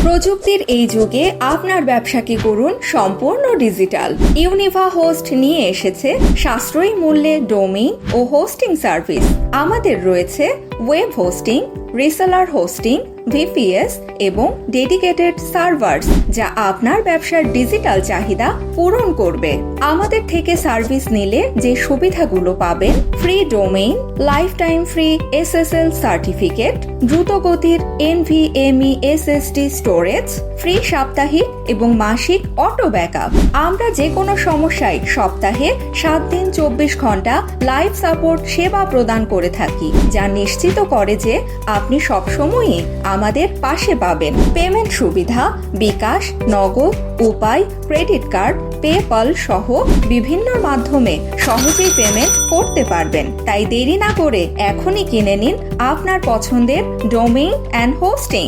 প্রযুক্তির এই যুগে আপনার ব্যবসাকে করুন সম্পূর্ণ ডিজিটাল। ইউনিভা হোস্ট নিয়ে এসেছে সাশ্রয়ী মূল্যে ডোমেইন ও হোস্টিং সার্ভিস। আমাদের রয়েছে web hosting, reseller hosting, VPS এবং ডেডিকেটেড সার্ভার্স, যা আপনার ব্যবসার ডিজিটাল চাহিদা পূরণ করবে। আমাদের থেকে সার্ভিস নিলে যে সুবিধাগুলো পাবেন: free domain, life time free SSL certificate, দ্রুতগতির এনভিএমই এসএসডি স্টোরেজ, ফ্রি সাপ্তাহিক এবং মাসিক অটো ব্যাকআপ। আমরা যে কোনো সমস্যায় সপ্তাহে 7 দিন 24 ঘন্টা লাইভ সাপোর্ট সেবা প্রদান করে থাকি, যা নিশ্চিত করে যে আপনি সবসময়ই আমাদের পাশে পাবেন। পেমেন্ট সুবিধা: বিকাশ, নগদ, উপায়, ক্রেডিট কার্ড, পেপ্যাল সহ বিভিন্ন মাধ্যমে সহজেই পেমেন্ট করতে পারবেন। তাই দেরি না করে এখনই কিনে নিন আপনার পছন্দের ডোমেইন অ্যান্ড হোস্টিং।